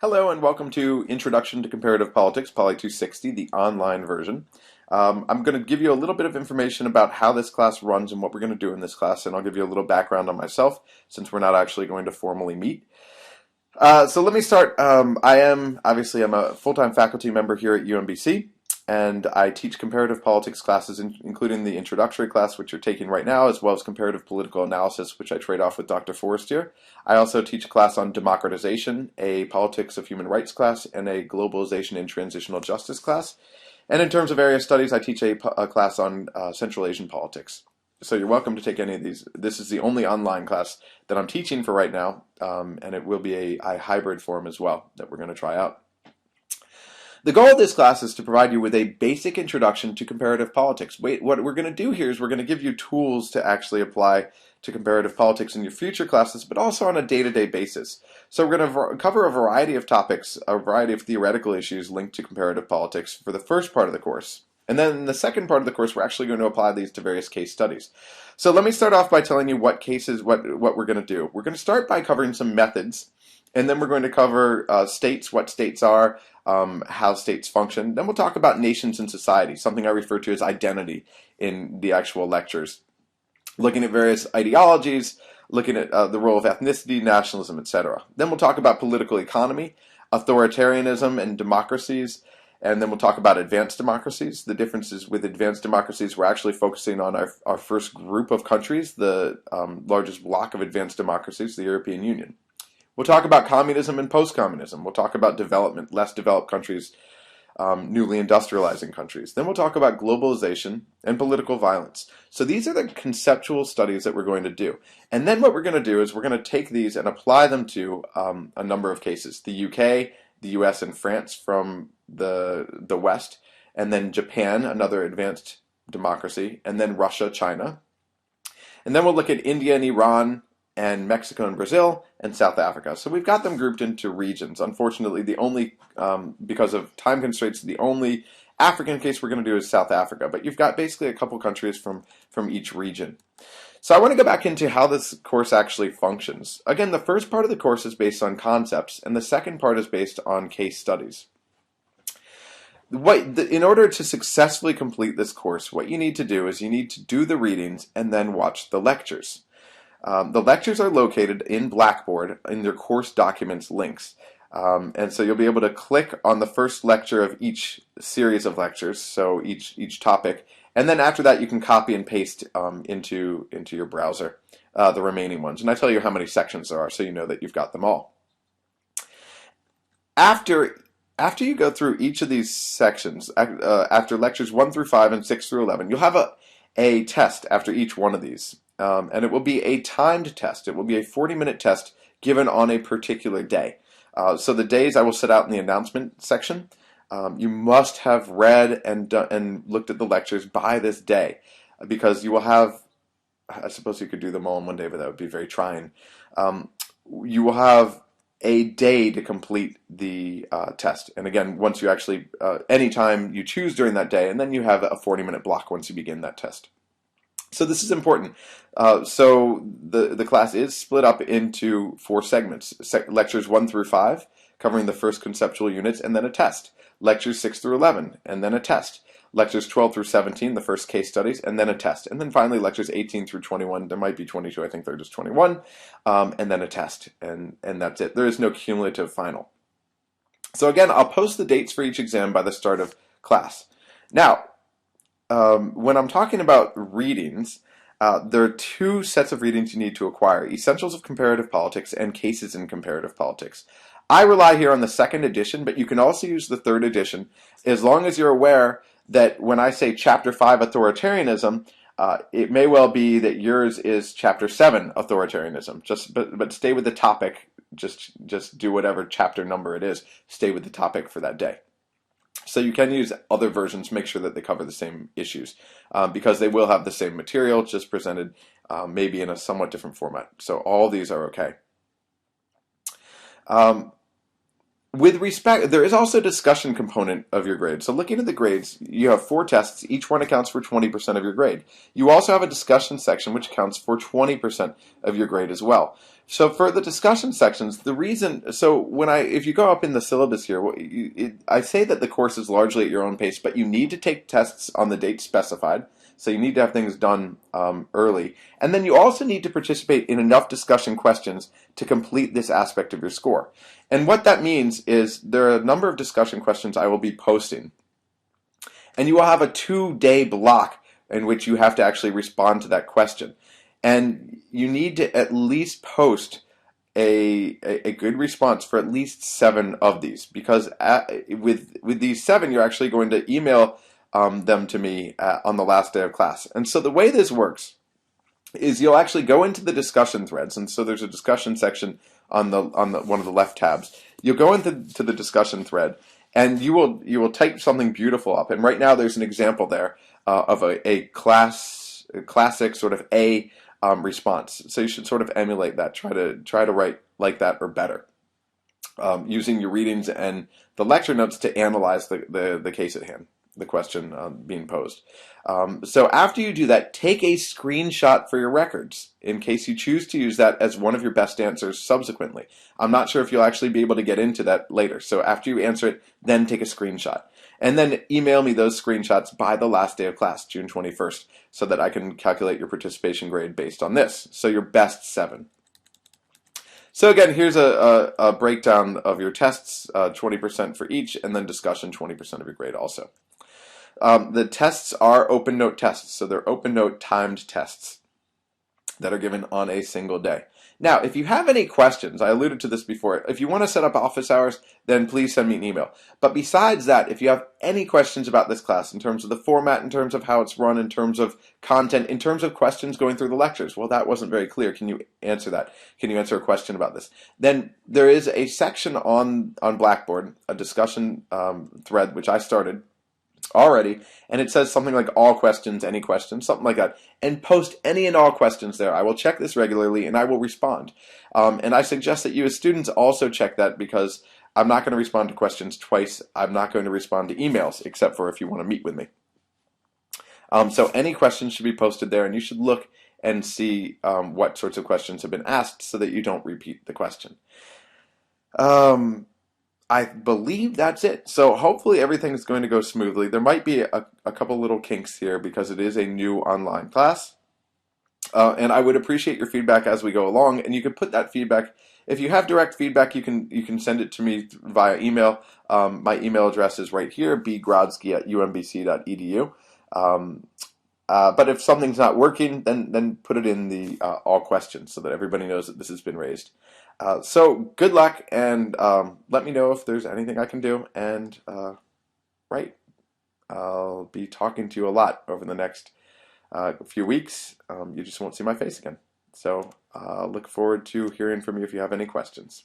Hello and welcome to Introduction to Comparative Politics, Poly 260, the online version. I'm going to give you a little bit of information about how this class runs and what we're going to do in this class, and I'll give you a little background on myself since we're not actually going to formally meet. So let me start. I'm a full-time faculty member here at UMBC, and I teach comparative politics classes, including the introductory class, which you're taking right now, as well as comparative political analysis, which I trade off with Dr. Forrestier. I also teach a class on democratization, a politics of human rights class, and a globalization and transitional justice class. And in terms of area studies, I teach a class on Central Asian politics. So you're welcome to take any of these. This is the only online class that I'm teaching for right now, and it will be a hybrid form as well that we're going to try out. The goal of this class is to provide you with a basic introduction to comparative politics. What we're going to do here is we're going to give you tools to actually apply to comparative politics in your future classes, but also on a day-to-day basis. So we're going to cover a variety of topics, a variety of theoretical issues linked to comparative politics for the first part of the course. And then in the second part of the course, we're actually going to apply these to various case studies. So let me start off by telling you what we're going to do. We're going to start by covering some methods, and then we're going to cover states, what states are, how states function. Then we'll talk about nations and society, something I refer to as identity in the actual lectures. Looking at various ideologies, looking at the role of ethnicity, nationalism, etc. Then we'll talk about political economy, authoritarianism and democracies, and then we'll talk about advanced democracies. The differences with advanced democracies, we're actually focusing on our first group of countries, the largest block of advanced democracies, the European Union. We'll talk about communism and post-communism. We'll talk about development, less developed countries, newly industrializing countries. Then we'll talk about globalization and political violence. So these are the conceptual studies that we're going to do. And then what we're going to do is we're going to take these and apply them to a number of cases. The UK, the US, and France from the West, and then Japan, another advanced democracy, and then Russia, China. And then we'll look at India and Iran, and Mexico and Brazil, and South Africa. So we've got them grouped into regions. Unfortunately, because of time constraints, the only African case we're going to do is South Africa. But you've got basically a couple countries from each region. So I want to go back into how this course actually functions. Again, the first part of the course is based on concepts, and the second part is based on case studies. In order to successfully complete this course, what you need to do is you need to do the readings and then watch the lectures. The lectures are located in Blackboard in their course documents links. And so you'll be able to click on the first lecture of each series of lectures, so each topic, and then after that you can copy and paste into your browser the remaining ones. And I tell you how many sections there are so you know that you've got them all. After you go through each of these sections, after lectures 1 through 5 and 6 through 11, you'll have a test after each one of these. And it will be a timed test. It will be a 40-minute test given on a particular day. So the days I will set out in the announcement section. You must have read and looked at the lectures by this day, because you will have, I suppose you could do them all in one day, but that would be very trying. You will have a day to complete the test. And again, once you actually, anytime you choose during that day, and then you have a 40-minute block once you begin that test. So this is important. So the class is split up into 4 segments. Lectures 1 through 5, covering the first conceptual units, and then a test. Lectures 6 through 11, and then a test. Lectures 12 through 17, the first case studies, and then a test. And then finally, lectures 18 through 21, there might be 22, I think they're just 21, and then a test. And that's it. There is no cumulative final. So again, I'll post the dates for each exam by the start of class. Now, when I'm talking about readings, there are 2 sets of readings you need to acquire: Essentials of Comparative Politics and Cases in Comparative Politics. I rely here on the 2nd edition, but you can also use the 3rd edition, as long as you're aware that when I say Chapter 5 Authoritarianism, it may well be that yours is Chapter 7 Authoritarianism. But stay with the topic. Just do whatever chapter number it is. Stay with the topic for that day. So you can use other versions, make sure that they cover the same issues, because they will have the same material, just presented maybe in a somewhat different format. So all these are okay. With respect, there is also a discussion component of your grade. So looking at the grades, you have 4 tests. Each one accounts for 20% of your grade. You also have a discussion section which accounts for 20% of your grade as well. So for the discussion sections, the reason, so if you go up in the syllabus here, I say that the course is largely at your own pace, but you need to take tests on the date specified. So you need to have things done early. And then you also need to participate in enough discussion questions to complete this aspect of your score. And what that means is there are a number of discussion questions I will be posting. And you will have a 2-day block in which you have to actually respond to that question. And you need to at least post a good response for at least 7 of these, because with these 7, you're actually going to email them to me on the last day of class. And so the way this works is you'll actually go into the discussion threads, and so there's a discussion section on the one of the left tabs. You'll go into the discussion thread, and you will type something beautiful up. And right now there's an example there of a classic sort of A response. So you should sort of emulate that. Try to write like that or better, using your readings and the lecture notes to analyze the case at hand, the question being posed. So after you do that, take a screenshot for your records in case you choose to use that as one of your best answers subsequently. I'm not sure if you'll actually be able to get into that later. So after you answer it, then take a screenshot. And then email me those screenshots by the last day of class, June 21st, so that I can calculate your participation grade based on this. So your best 7. So again, here's a breakdown of your tests, 20% for each, and then discussion, 20% of your grade also. The tests are open note tests, so they're open note timed tests that are given on a single day. Now, if you have any questions, I alluded to this before, if you want to set up office hours, then please send me an email. But besides that, if you have any questions about this class, in terms of the format, in terms of how it's run, in terms of content, in terms of questions going through the lectures, well, that wasn't very clear. Can you answer that? Can you answer a question about this? Then there is a section on Blackboard, a discussion thread, which I started already, and it says something like all questions, any questions, something like that, and post any and all questions there. I will check this regularly and I will respond. And I suggest that you as students also check that, because I'm not going to respond to questions twice. I'm not going to respond to emails except for if you want to meet with me. So any questions should be posted there, and you should look and see what sorts of questions have been asked so that you don't repeat the question. I believe that's it. So hopefully everything is going to go smoothly. There might be a couple little kinks here because it is a new online class. And I would appreciate your feedback as we go along. And you can put that feedback, if you have direct feedback, you can send it to me via email. My email address is right here, bgrodsky@umbc.edu. But if something's not working, then put it in the all questions so that everybody knows that this has been raised. So good luck, and let me know if there's anything I can do. And right, I'll be talking to you a lot over the next few weeks. You just won't see my face again. So look forward to hearing from you if you have any questions.